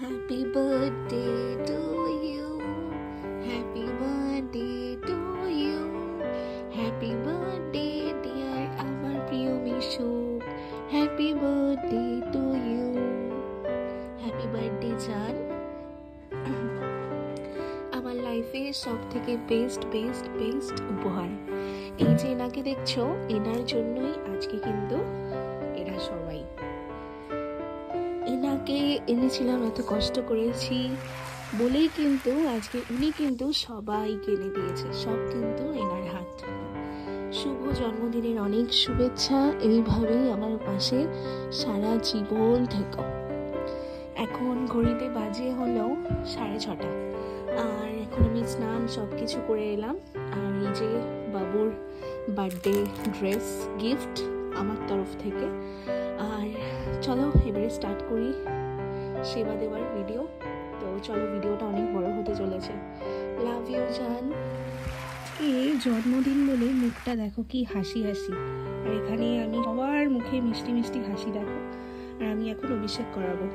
Happy birthday to you. Happy birthday to you. Happy birthday dear আমার প্রিয় Mishu. Happy birthday to you. Happy birthday জান। আমার লাইফে সব থেকে বেস্ট উপহার। এই যে এনাকে দেখছো, এনার জন্যই আজকে কিন্তু এরা সবাই। এনাকে এনেছিলাম, এত কষ্ট করেছি বলেই কিন্তু আজকে উনি কিন্তু সবাইকে এনে দিয়েছে, সব কিন্তু এনার হাত। শুভ জন্মদিনের অনেক শুভেচ্ছা, এইভাবেই আমার পাশে সারা জীবন থেকো। এখন ঘড়িতে বাজে হলো 6:30, আর এখন আমি স্নান সব কিছু করে এলাম। আর এই যে বাবুর বার্থডে ড্রেস গিফট আমার তরফ থেকে। আর চলো এবারে স্টার্ট করি সেবা দেওয়ার ভিডিও। তো চলো, ভিডিওটা অনেক বড় হতে চলেছে। লাভ ইউ জান। এই জন্মদিন বলে মুখটা দেখো কি হাসি হাসি, আর এখানে আমি সবার মুখে মিষ্টি মিষ্টি হাসি দেখো। আর আমি এখন অভিষেক করাবো।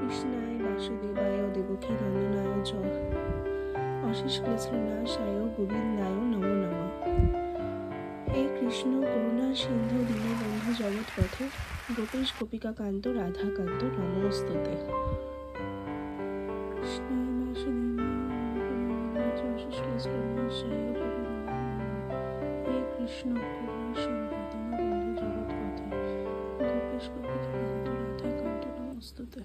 কৃষ্ণায় বাসুদেবায় দেবকী নন্দনায় চ অশেষ কৃষ্ণাশায় গোবিন্দায় নমো নমঃ। হে কৃষ্ণ করুণা সিন্ধু দীনবন্ধু জগৎ পথে গোপেশ গোপিকা কান্ত রাধা কান্ত নমস্তুতে। কৃষ্ণায় বাসুদেবায় অশেষ কৃষ্ণাশায় হে কৃষ্ণ করুণা সিন্ধু দীনবন্ধু জগৎ পথে গোপেশ গোপিকা কান্ত রাধা কান্ত নমস্তুতে।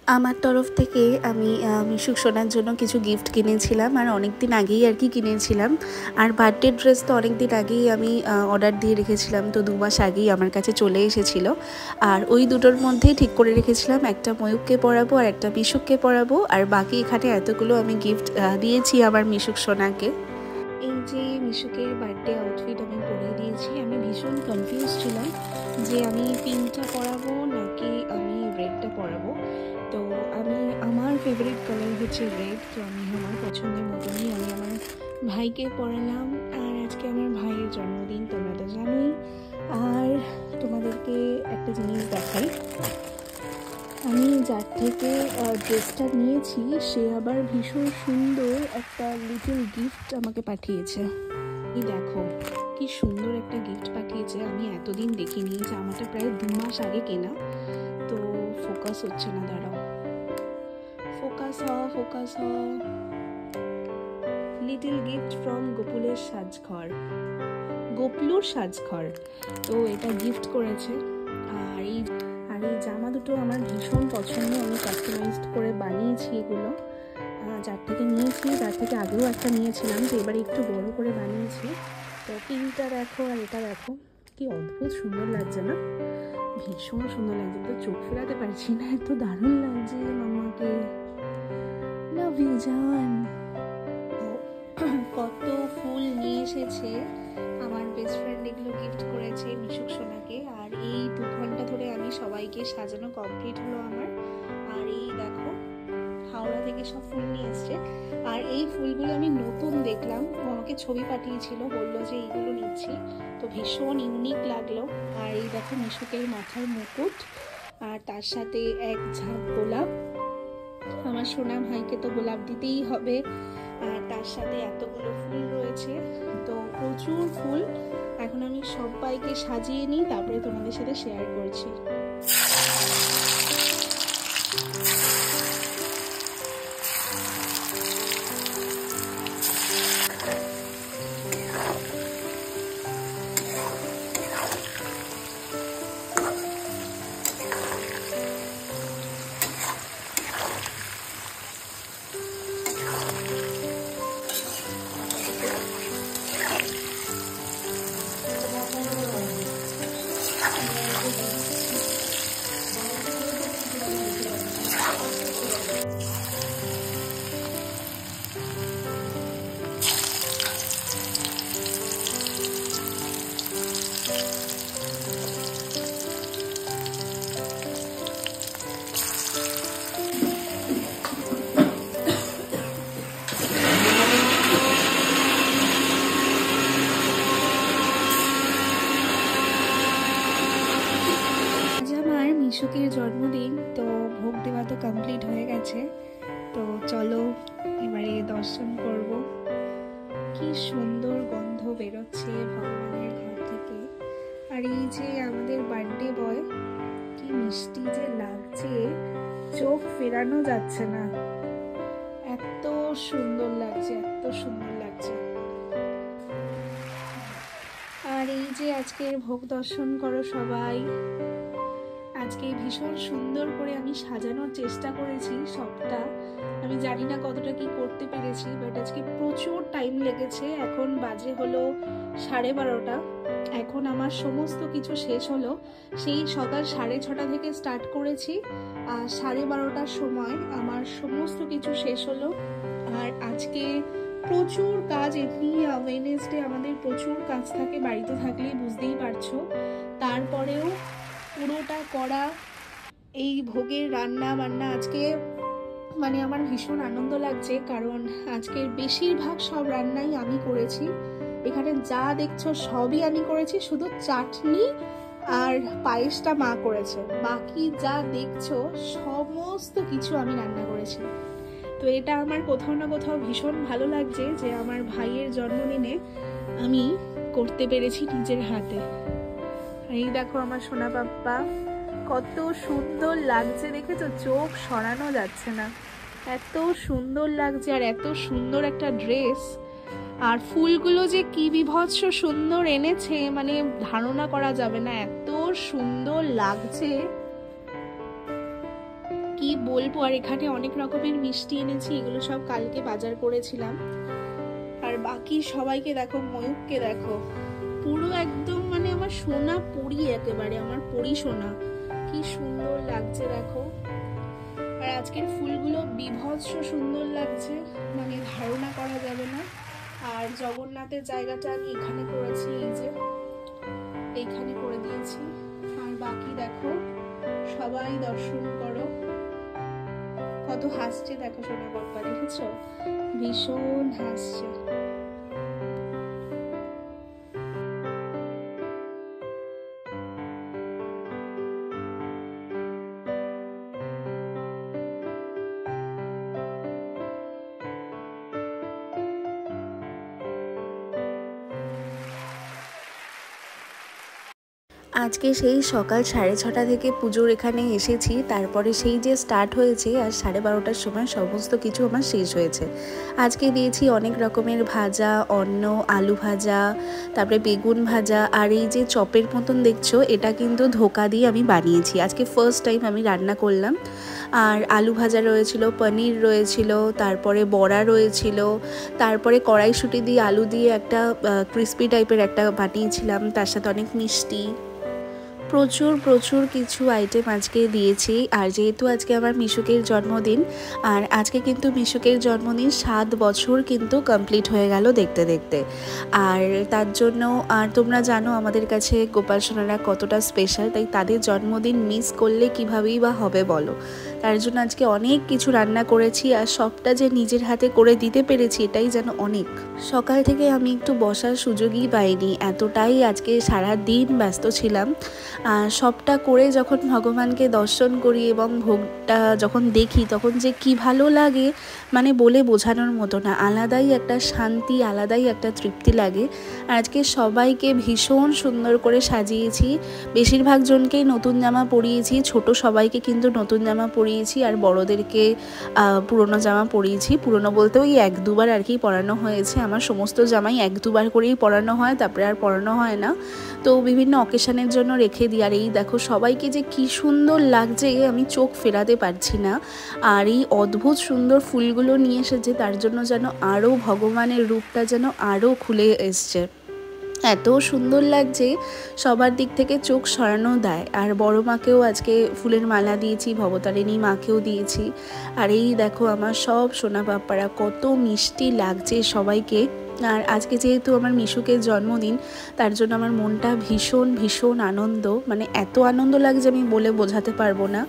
আমার তরফ থেকে আমি মিশুক সোনার জন্য কিছু গিফট কিনেছিলাম, আর অনেক দিন আগেই আর কি কিনেছিলাম। আর বার্থডে ড্রেস তো অনেক দিন আগেই আমি অর্ডার দিয়ে রেখেছিলাম, তো 2 মাস আগেই আমার কাছে চলে এসেছিলো। আর ওই দুটোর মধ্যেই ঠিক করে রেখেছিলাম, একটা ময়ূককে পরাবো আর একটা মিশুককে পরাবো। আর বাকি এখানে এতগুলো আমি গিফট দিয়েছি আমার মিশুক সোনাকে। এই যে মিশুকের বার্থডে আউটফিট আমি পরিয়ে দিয়েছি। আমি ভীষণ কনফিউজ ছিলাম যে আমি পিঙ্কটা পরাবো নাকি আমি রেডটা পরাবো। তো আমি আমার ফেভারিট কালার হচ্ছে রেড, তো আমি আমার পছন্দের মতনই আমি আমার ভাইকে পরালাম। আর আজকে আমার ভাইয়ের জন্মদিন, তোমরা তো জানোই। আর তোমাদেরকে একটা জিনিস দেখাই, আমি যার থেকে ড্রেসটা নিয়েছি সে আবার ভীষণ সুন্দর একটা লিটল গিফট আমাকে পাঠিয়েছে। এই দেখো কি সুন্দর একটা গিফট পাঠিয়েছে, আমি এতদিন দেখিনি। জামাটা প্রায় 2 মাস আগে কেনা। তো ফোকাস হচ্ছে না, দাঁড়াও, ফোকাস হ। লিটল গিফট ফ্রম গোপুলের সাজঘর, গোপলুর সাজঘর। তো এটা গিফট করেছে। আর এই জামা দুটো আমার ভীষণ পছন্দ, আমি কাস্টমাইজড করে বানিয়েছি এগুলো। যার থেকে নিয়েছি তার থেকে আগেও একটা নিয়েছিলাম, তো এবারে একটু বড় করে বানিয়েছি। তো পিঙ্কটা দেখো আর এটা দেখো, কি অদ্ভুত সুন্দর লাগছে না? ভীষণ সুন্দর লাগছে, তো চোখ ফেরাতে পারছি না, এত দারুণ লাগছে মামাকে। লাভ ইউ জান। কত ফুল নিয়ে এসেছে আমার বেস্ট ফ্রেন্ড, এগুলো গিফট করেছে মিশুক সোনাকে। আর এই 2 ঘন্টা ধরে আমি সবাইকে সাজানো কমপ্লিট হলো আমার। আর এই দেখো হাওড়া থেকে সব ফুল নিয়ে এসছে। আর এই ফুলগুলো আমি নতুন দেখলাম, ও আমাকে ছবি পাঠিয়েছিল, বললো যে এইগুলো নিচ্ছি, তো ভীষণ ইউনিক লাগলো। আর এই দেখো মিশুকের মাথার মুকুট, আর তার সাথে এক ঝাঁক গোলাপ। আমার সোনা ভাইকে তো গোলাপ দিতেই হবে। আর তার সাথে এতগুলো ফুল রয়েছে, তো প্রচুর ফুল। এখন আমি সবাইকে সাজিয়ে নিই, তারপরে তোমাদের সাথে শেয়ার করছি। হয়ে গেছে। তো চলো এবারে দর্শন করব। কি সুন্দর গন্ধ বেরোচ্ছে ভগবানের ঘর থেকে। আর এই যে আমাদের বার্থডে বয়, কি মিষ্টি যে লাগছে, চোখ ফেরানো যাচ্ছে না, এত সুন্দর লাগছে, এত সুন্দর লাগছে। আর এই যে আজকের ভোগ দর্শন করো সবাই। আজকে ভীষণ সুন্দর করে আমি সাজানোর চেষ্টা করেছি সবটা। আমি জানি না কতটা কি করতে পেরেছি, বাট আজকে প্রচুর টাইম লেগেছে। এখন বাজে হলো 12:30। এখন আমার সমস্ত কিছু শেষ হলো। সেই সকাল 6:30 থেকে স্টার্ট করেছি, আর 12:30টার সময় আমার সমস্ত কিছু শেষ হলো। আর আজকে প্রচুর কাজ, এমনি ওয়েডনেসডে আমাদের প্রচুর কাজ থাকে, বাড়িতে থাকলেই বুঝতেই পারছো। তারপরেও পুরোটা করা, এই ভোগের রান্না বান্না, আজকে মানে আমার ভীষণ আনন্দ লাগছে, কারণ আজকের বেশিরভাগ সব রান্নাই আমি করেছি। এখানে যা দেখছো সবই আমি করেছি, শুধু চাটনি আর পায়েসটা মা করেছে, বাকি যা দেখছো সমস্ত কিছু আমি রান্না করেছি। তো এটা আমার কোথাও না কোথাও ভীষণ ভালো লাগছে যে আমার ভাইয়ের জন্মদিনে আমি করতে পেরেছি নিজের হাতে। এই দেখো আমার সোনা পাপ্পা, কত সুন্দর লাগছে, দেখেছো? চোখ সরানো যাচ্ছে না, এত সুন্দর লাগছে। আর এত সুন্দর একটা ড্রেস, আর ফুলগুলো যে কি বিভৎস সুন্দর এনেছে, মানে ধারণা করা যাবে না, এত সুন্দর লাগছে কি বলবো। আর এখানে অনেক রকমের মিষ্টি এনেছি, এগুলো সব কালকে বাজার করেছিলাম। আর বাকি সবাইকে দেখো, ময়ূককে দেখো, পুরো একদম মানে আমার সোনা পরি, একেবারে আমার পরি সোনা, কি সুন্দর লাগছে দেখো। আর আজকের ফুলগুলো বিভৎস সুন্দর লাগছে, মানে ধারণা করা যাবে না। আর জগন্নাথের জায়গাটা আমি এখানে করেছি, এই যে এইখানে করে দিয়েছি। আর বাকি দেখো সবাই দর্শন করো, কত হাসছে দেখো সোনা বাপ্পা, দেখেছো? ভীষণ হাসছে। আজকে সেই সকাল 6:30 থেকে পুজোর এখানে এসেছি, তারপরে সেই যে স্টার্ট হয়েছে, আর 12:30টার সময় সমস্ত কিছু আমার শেষ হয়েছে। আজকে দিয়েছি অনেক রকমের ভাজা, অন্ন, আলু ভাজা, তারপরে বেগুন ভাজা, আর এই যে চপের মতন দেখছো, এটা কিন্তু ধোকা দিয়ে আমি বানিয়েছি, আজকে ফার্স্ট টাইম আমি রান্না করলাম। আর আলু ভাজা রয়েছিল, পনির রয়েছিল, তারপরে বড়া রয়েছিল, তারপরে কড়াইশুঁটি দিয়ে আলু দিয়ে একটা ক্রিস্পি টাইপের একটা বানিয়েছিলাম, তার সাথে অনেক মিষ্টি, প্রচুর প্রচুর কিছু আইটেম আজকে দিয়েছি। আর যেহেতু আজকে আমার মিশুকের জন্মদিন, আর আজকে কিন্তু মিশুকের জন্মদিন 7 বছর কিন্তু কমপ্লিট হয়ে গেল দেখতে দেখতে। আর তার জন্য, আর তোমরা জানো আমাদের কাছে গোপাল সোনারা কতটা স্পেশাল, তাই তাদের জন্মদিন মিস করলে কীভাবেই বা হবে বলো। তার জন্য আজকে অনেক কিছু রান্না করেছি, আর সবটা যে নিজের হাতে করে দিতে পেরেছি এটাই যেন অনেক। সকাল থেকে আমি একটু বসার সুযোগই পাইনি, এতটাই আজকে সারা দিন ব্যস্ত ছিলাম। সবটা করে যখন ভগবানকে দর্শন করি এবং ভোগটা যখন দেখি, তখন যে কি ভালো লাগে, মানে বলে বোঝানোর মতো না। আলাদাই একটা শান্তি, আলাদাই একটা তৃপ্তি লাগে। আর আজকে সবাইকে ভীষণ সুন্দর করে সাজিয়েছি, বেশিরভাগ জনকেই নতুন জামা পরিয়েছি, ছোট সবাইকে কিন্তু নতুন জামা পরিয়েছি, আর বড়দেরকে পুরনো জামা পরিয়েছি। পুরনো বলতে ওই 1-2 বার আর কি পরানো হয়েছে, আমার সমস্ত জামাই 1-2 বার করেই পরানো হয়, তারপরে আর পরানো হয় না, তো বিভিন্ন অকেশনের জন্য রেখে দিই। আর এই দেখো সবাইকে যে কি সুন্দর লাগছে, আমি চোখ ফেরাতে পারছি না। আর এই অদ্ভুত সুন্দর ফুলগুলো নিয়ে এসেছে, তার জন্য যেন আরও ভগবানের রূপটা যেন আরও খুলে এসছে, এত সুন্দর লাগছে, সবার দিক থেকে চোখ সরানো দেয়। আর বড় মাকেও আজকে ফুলের মালা দিয়েছি, ভবতারিণী মাকেও দিয়েছি। আর এই দেখো আমার সব সোনা পাপ্পারা, কত মিষ্টি লাগছে সবাইকে। আর আজকে যেহেতু আমার মিশুকের জন্মদিন, তার জন্য আমার মনটা ভীষণ ভীষণ আনন্দ, মানে এত আনন্দ লাগছে আমি বলে বোঝাতে পারবো না।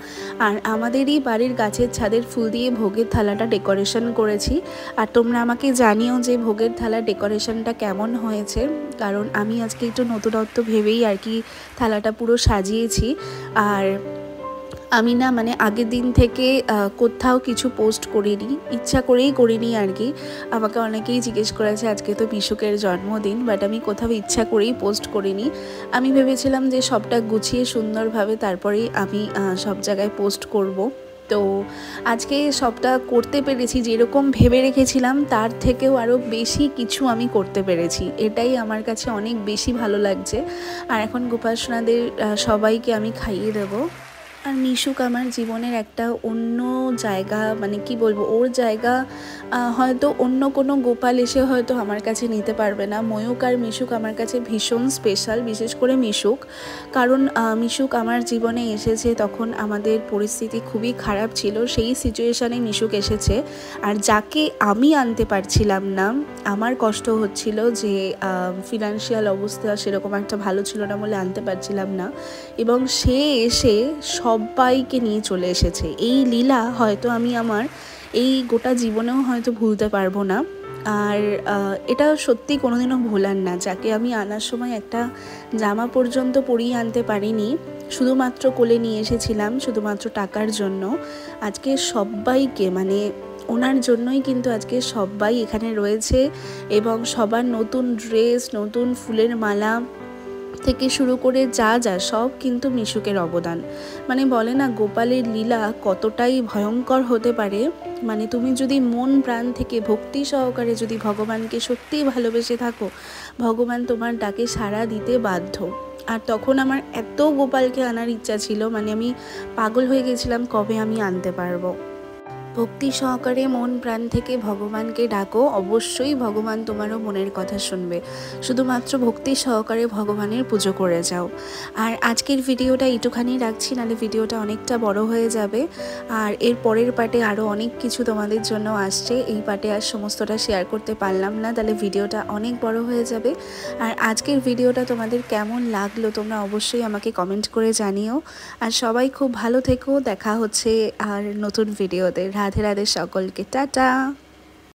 আর আমাদেরই বাড়ির গাছের ছাদের ফুল দিয়ে ভোগের থালাটা ডেকোরেশন করেছি। আর তোমরা আমাকে জানিও যে ভোগের থালা ডেকোরেশনটা কেমন হয়েছে, কারণ আমি আজকে একটু নতুনত্ব ভেবেই আর কি থালাটা পুরো সাজিয়েছি। আর আমি না মানে আগের দিন থেকে কোথাও কিছু পোস্ট করিনি, ইচ্ছা করেই করিনি আর কি। আমাকে অনেকেই জিজ্ঞেস করেছে আজকে তো মিশুকের জন্মদিন, বাট আমি কোথাও ইচ্ছা করেই পোস্ট করিনি। আমি ভেবেছিলাম যে সবটা গুছিয়ে সুন্দরভাবে তারপরেই আমি সব জায়গায় পোস্ট করব। তো আজকে সবটা করতে পেরেছি, যেরকম ভেবে রেখেছিলাম তার থেকেও আরও বেশি কিছু আমি করতে পেরেছি। এটাই আমার কাছে অনেক বেশি ভালো লাগছে। আর এখন গোপাল সোনাদের সবাইকে আমি খাইয়ে দেবো। আর মিশুক আমার জীবনের একটা অন্য জায়গা, মানে কি বলবো, ওর জায়গা হয়তো অন্য কোনো গোপাল এসে হয়তো আমার কাছে নিতে পারবে না। ময়ূক আর মিশুক আমার কাছে ভীষণ স্পেশাল, বিশেষ করে মিশুক। কারণ মিশুক আমার জীবনে এসেছে তখন আমাদের পরিস্থিতি খুবই খারাপ ছিল, সেই সিচুয়েশানে মিশুক এসেছে। আর যাকে আমি আনতে পারছিলাম না, আমার কষ্ট হচ্ছিল যে ফিনান্সিয়াল অবস্থা সেরকম একটা ভালো ছিল না বলে আনতে পারছিলাম না, এবং সে এসে সবাইকে নিয়ে চলে এসেছে। এই লীলা হয়তো আমি আমার এই গোটা জীবনেও হয়তো ভুলতে পারবো না। আর এটা সত্যি কোনোদিনও ভোলার না। যাকে আমি আনার সময় একটা জামা পর্যন্ত পরিয়ে আনতে পারিনি, শুধুমাত্র কোলে নিয়ে এসেছিলাম শুধুমাত্র টাকার জন্য। আজকে সবাইকে, মানে ওনার জন্যই কিন্তু আজকে সবাই এখানে রয়েছে, এবং সবার নতুন ড্রেস, নতুন ফুলের মালা থেকে শুরু করে যা যা সব কিন্তু মিশুকের অবদান। মানে বলে না গোপালের লীলা কতটাই ভয়ঙ্কর হতে পারে। মানে তুমি যদি মন প্রাণ থেকে ভক্তি সহকারে যদি ভগবানকে সত্যিই ভালোবেসে থাকো, ভগবান তোমার ডাকে সাড়া দিতে বাধ্য। আর তখন আমার এত গোপালকে আনার ইচ্ছা ছিল, মানে আমি পাগল হয়ে গেছিলাম কবে আমি আনতে পারবো। ভক্তি সহকারে মন প্রাণ থেকে ভগবানকে ডাকো, অবশ্যই ভগবান তোমারও মনের কথা শুনবে। শুধুমাত্র ভক্তি সহকারে ভগবানের পুজো করে যাও। আর আজকের ভিডিওটা একটুখানি রাখছি, নাহলে ভিডিওটা অনেকটা বড় হয়ে যাবে। আর এর পরের পার্টে আরও অনেক কিছু তোমাদের জন্য আসছে। এই পার্টে আর সমস্তটা শেয়ার করতে পারলাম না, তাহলে ভিডিওটা অনেক বড় হয়ে যাবে। আর আজকের ভিডিওটা তোমাদের কেমন লাগলো তোমরা অবশ্যই আমাকে কমেন্ট করে জানিও। আর সবাই খুব ভালো থেকো, দেখা হচ্ছে আর নতুন ভিডিওতে। রাধে রাধে সকলকে, টাটা।